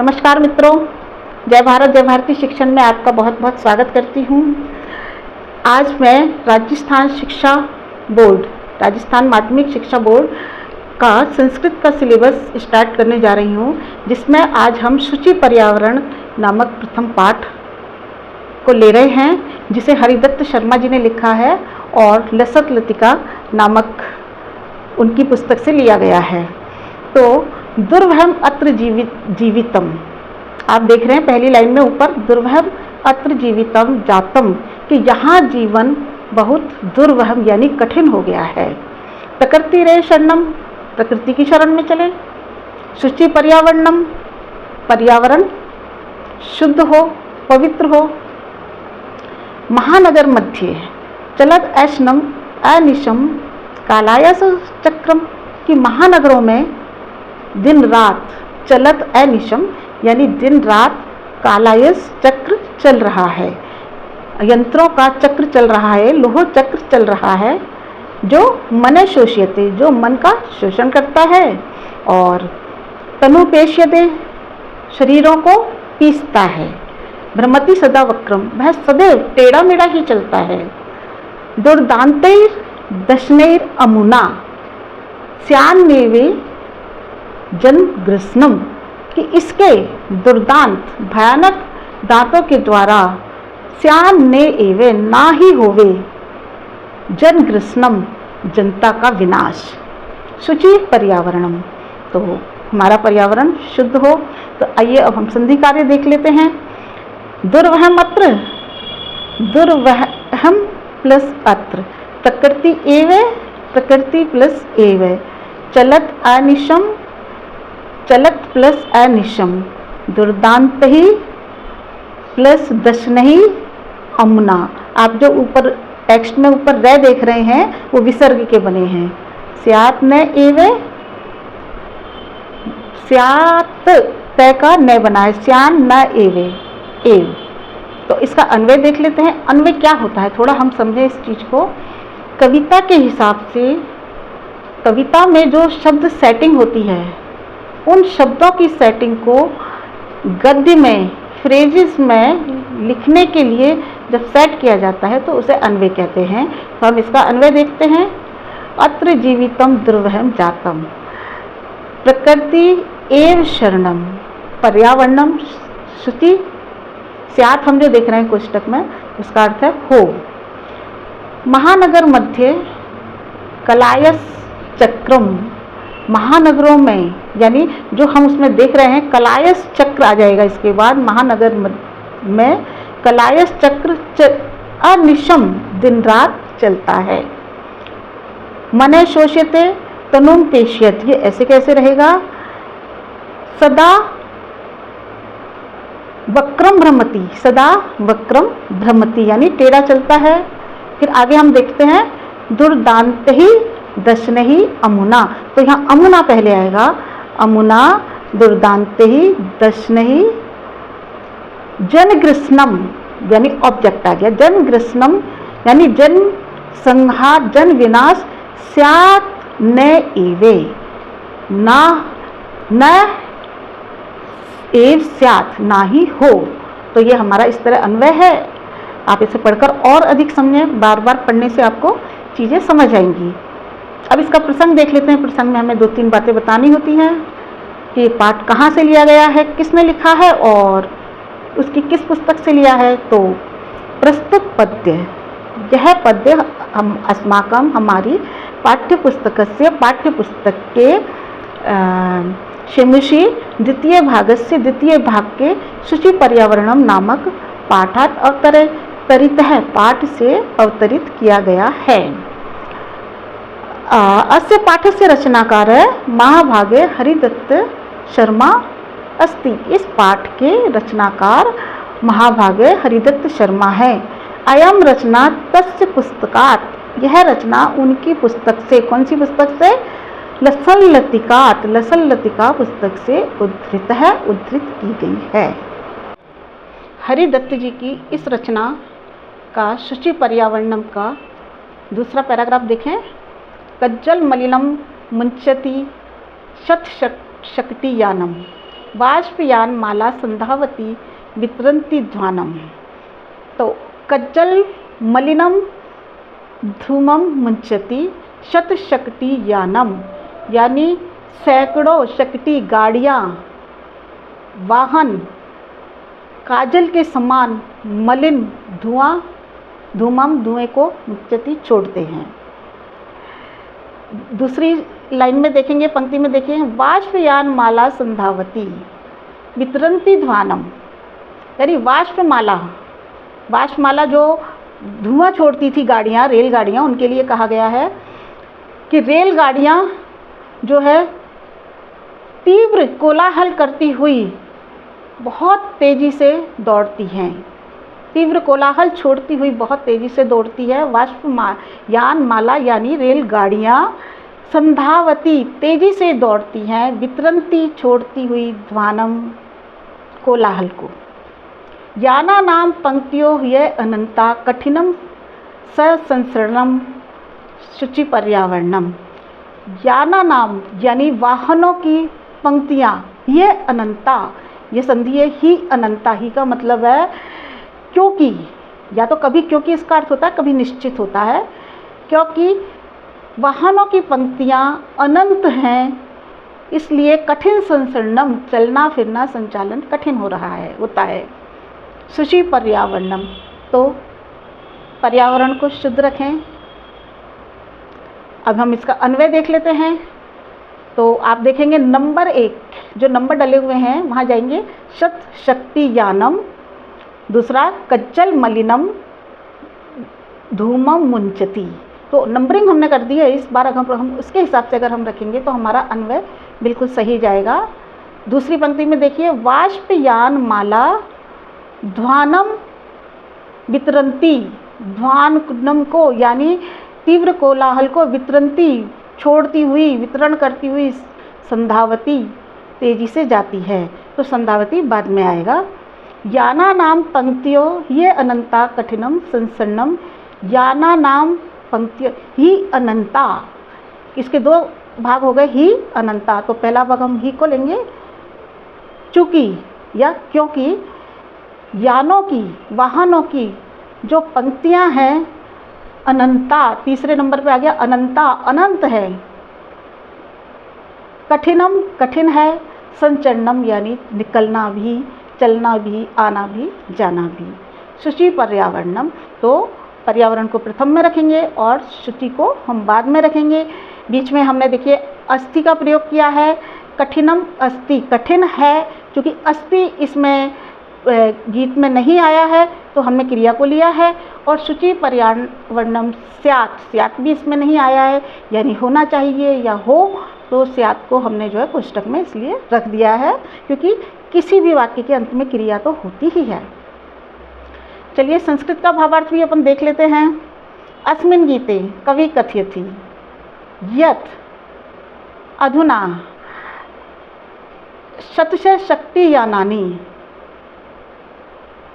नमस्कार मित्रों, जय भारत जय भारती शिक्षण में आपका बहुत बहुत स्वागत करती हूँ। आज मैं राजस्थान माध्यमिक शिक्षा बोर्ड का संस्कृत का सिलेबस स्टार्ट करने जा रही हूँ, जिसमें आज हम शुचि पर्यावरण नामक प्रथम पाठ को ले रहे हैं, जिसे हरिदत्त शर्मा जी ने लिखा है और लसत लतिका नामक उनकी पुस्तक से लिया गया है। तो दुर्वहम अत्र जीवितम, आप देख रहे हैं पहली लाइन में ऊपर, दुर्वहम अत्र जीवितम जातम, कि यहाँ जीवन बहुत दुर्वहम यानी कठिन हो गया है। प्रकृति रे शरणम, प्रकृति की शरण में चले। शुचि पर्यावरणम, पर्यावरण शुद्ध हो, पवित्र हो। महानगर मध्य चलत ऐशनम अनिशम कालायस चक्रम, कि महानगरों में दिन रात, चलत अनिशम यानी दिन रात, कालायस चक्र चल रहा है, यंत्रों का चक्र चल रहा है, लोह चक्र चल रहा है, जो मन शोष्यते, जो मन का शोषण करता है, और तनुपेष्यते, शरीरों को पीसता है। भ्रमति सदा वक्रम, वह सदैव टेढ़ा मेढ़ा ही चलता है। दुर्दांतैर दशनैर अमुना स्यान्नेवे जनग्रसनम, कि इसके दुर्दांत भयानक दांतों के द्वारा स्यान ने एवे ना ही होवे जनग्रसनम, जनता का विनाश। शुचि पर्यावरणम, तो हमारा पर्यावरण शुद्ध हो। तो आइए अब हम संधि कार्य देख लेते हैं। दुर्वहम अत्र, दुर्वहम प्लस अत्र, प्रकृति एवे, प्रकृति प्लस एवे, चलत अनिशम, चलत प्लस अनिशम, दुर्दांत ही प्लस दशनहि अमुना। आप जो ऊपर टेक्स्ट में ऊपर रे देख रहे हैं वो विसर्ग के बने हैं। स्यात न एवे, स्यात तय का न बना है, स्यान न एवे, एव। तो इसका अन्वय देख लेते हैं। अन्वय क्या होता है, थोड़ा हम समझें इस चीज को। कविता के हिसाब से, कविता में जो शब्द सेटिंग होती है, उन शब्दों की सेटिंग को गद्य में, फ्रेजेस में लिखने के लिए जब सेट किया जाता है तो उसे अन्वय कहते हैं। तो हम इसका अन्वय देखते हैं। अत्र जीवितम दुर्वहम जातम, प्रकृति एव शरणम, पर्यावरणम शुचि, स्यात् हम जो देख रहे हैं कोष्टक में, उसका अर्थ है हो। महानगर मध्य कलायस चक्रम, महानगरों में, यानी जो हम उसमें देख रहे हैं कलायस चक्र आ जाएगा इसके बाद। महानगर में कलायस चक्र अनिशम, दिन रात चलता है। मने शोष्यते तनुम पेष्यत, ये ऐसे कैसे रहेगा। सदा वक्रम भ्रमति, सदा वक्रम भ्रमति यानी टेढ़ा चलता है। फिर आगे हम देखते हैं दुर्दांत ही दशनहि अमुना, तो यहाँ अमुना पहले आएगा। अमुना दुर्दांत ही दशनहि, जनग्रसनम यानी ऑब्जेक्ट आ गया, जनग्रसनम यानी जन संहार, जन विनाश। स्यात् न एवे, ना न एव स्यात्, ना ही हो। तो ये हमारा इस तरह अन्वय है। आप इसे पढ़कर और अधिक समझें, बार बार पढ़ने से आपको चीज़ें समझ आएंगी। अब इसका प्रसंग देख लेते हैं। प्रसंग में हमें 2-3 बातें बतानी होती हैं कि पाठ कहाँ से लिया गया है, किसने लिखा है और उसकी किस पुस्तक से लिया है। तो प्रस्तुत पद्य, यह पद्य हम अस्माकं, हमारी पाठ्य पुस्तक के शिमुषी द्वितीय भागस्य, द्वितीय भाग के शुचि पर्यावरणम नामक पाठात् अवतरितः, पाठ से अवतरित किया गया है। अस्य पाठस्य रचनाकार महाभागे हरिदत्त शर्मा अस्ति, इस पाठ के रचनाकार महाभागे हरिदत्त शर्मा है। अयम रचना तस्य पुस्तकात्, यह रचना उनकी पुस्तक से, कौन सी पुस्तक से, लसल लतिकात्, लसल लतिका पुस्तक से उद्धृत की गई है। हरिदत्त जी की इस रचना का शुचि पर्यावरणम का दूसरा पैराग्राफ देखें। कज्जल मलिनम मुंचति शत शक्ति यानम, वाष्पयान माला संधावती वितरन्ति ध्वानम। तो कज्जल मलिनम धूमम मुंचति शतशक्ति यानम, यानी सैकड़ों शक्ति गाड़ियाँ, वाहन काजल के समान मलिन धुएं को मुंचति छोड़ते हैं। दूसरी लाइन में देखेंगे, पंक्ति में देखेंगे, वाष्पयान माला संधावती वितरन्ति ध्वानम, यानी वाष्पमाला जो धुआं छोड़ती थी गाड़ियाँ, रेलगाड़ियाँ, उनके लिए कहा गया है कि रेलगाड़ियाँ जो है तीव्र कोलाहल करती हुई बहुत तेज़ी से दौड़ती हैं, तीव्र कोलाहल छोड़ती हुई बहुत तेज़ी से दौड़ती है। वाष्पयान माला यानी रेलगाड़ियाँ संधावती तेज़ी से दौड़ती हैं, वितरन्ति छोड़ती हुई ध्वानम कोलाहल को। याना नाम पंक्तियों ये अनंता कठिनम संसरणम शुचि पर्यावरणम। याना नाम यानी वाहनों की पंक्तियाँ, ये अनंता, ये संधि है ही अनंता। ही का मतलब है क्योंकि, या तो कभी क्योंकि इसका अर्थ होता है, कभी निश्चित होता है। क्योंकि वाहनों की पंक्तियाँ अनंत हैं, इसलिए कठिन संसरणम, चलना फिरना संचालन कठिन होता है। शुचि पर्यावरणम, तो पर्यावरण को शुद्ध रखें। अब हम इसका अन्वय देख लेते हैं। तो आप देखेंगे नंबर 1 जो नंबर डले हुए हैं वहाँ जाएंगे, शत शक्ति यानम, दूसरा कज्जल मलिनम धूमम मुंचति। तो नंबरिंग हमने कर दी है, इस बार अगर हम उसके हिसाब से अगर हम रखेंगे तो हमारा अन्वय बिल्कुल सही जाएगा। दूसरी पंक्ति में देखिए, वाष्पयान माला ध्वानम वितरन्ति, ध्वानम को यानी तीव्र कोलाहल को, वितरन्ति छोड़ती हुई, वितरण करती हुई, संधावती तेजी से जाती है। तो संधावती बाद में आएगा। याना नाम पंक्तियों ये अनंता कठिनम संसरणम। याना नाम पंक्तियों ही अनंता, इसके 2 भाग हो गए, ही अनंता। तो पहला भाग हम ही को लेंगे, चूँकि या क्योंकि यानों की, वाहनों की जो पंक्तियां हैं अनंता, तीसरे नंबर पे आ गया अनंता, अनंत है। कठिनम कठिन है, संचरणम यानी निकलना भी, चलना भी, आना भी, जाना भी। शुचि पर्यावरणम, तो पर्यावरण को प्रथम में रखेंगे और शुचि को हम बाद में रखेंगे। बीच में हमने देखिए अस्थि का प्रयोग किया है। कठिनम अस्थि, कठिन है, क्योंकि अस्थि इसमें गीत में नहीं आया है तो हमने क्रिया को लिया है। और शुचि पर्यावरणम स्यात्, स्यात् भी इसमें नहीं आया है, यानी होना चाहिए या हो, तो स्यात् को हमने जो है कोष्टक में इसलिए रख दिया है, क्योंकि किसी भी वाक्य के अंत में क्रिया तो होती ही है। चलिए संस्कृत का भावार्थ भी अपन देख लेते हैं। अस्मिन् गीते कवि कथयति यत् अधुना शतशः शक्ति यानानि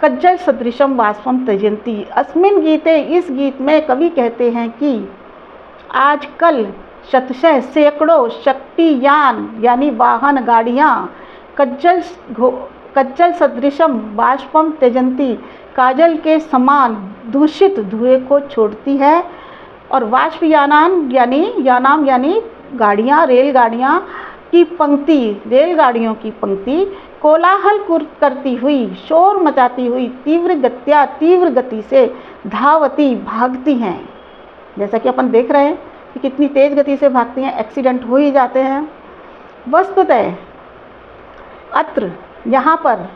कज्जल सदृशम वाष्पम त्यजन्ति। अस्मिन् गीते, इस गीत में कवि कहते हैं कि आजकल शतशः सैकड़ों शक्तियान यानी वाहन गाड़ियाँ कज्जल सदृशम वाष्पम त्यजन्ति, काजल के समान दूषित धुएं को छोड़ती है। और वाष्पयानान यानी गाड़ियाँ, रेलगाड़ियाँ की पंक्ति, रेलगाड़ियों की पंक्ति कोलाहल करती हुई, शोर मचाती हुई, तीव्र गति से धावती, भागती हैं। जैसा कि अपन देख रहे हैं कि कितनी तेज़ गति से भागती हैं, एक्सीडेंट हो ही जाते हैं। वस्तुतः अत्र, यहाँ पर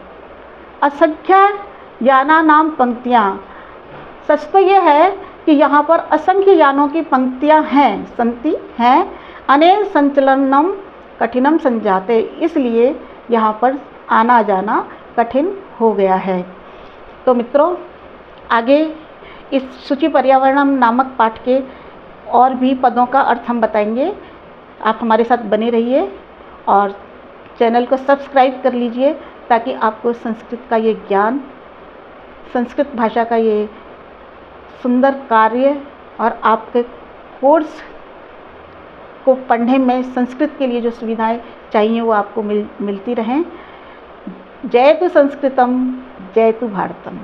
असंख्य याना नाम पंक्तियाँ, सच तो यह है कि यहाँ पर असंख्य यानों की पंक्तियाँ हैं। अनेन संचलनम कठिनम संजाते, इसलिए यहाँ पर आना जाना कठिन हो गया है। तो मित्रों, आगे इस शुचि पर्यावरणम नामक पाठ के और भी पदों का अर्थ हम बताएंगे। आप हमारे साथ बने रहिए और चैनल को सब्सक्राइब कर लीजिए, ताकि आपको संस्कृत का ये ज्ञान, संस्कृत भाषा का ये सुंदर कार्य और आपके कोर्स को पढ़ने में संस्कृत के लिए जो सुविधाएं चाहिए वो आपको मिलती रहें। जयतु संस्कृतम, जयतु भारतम।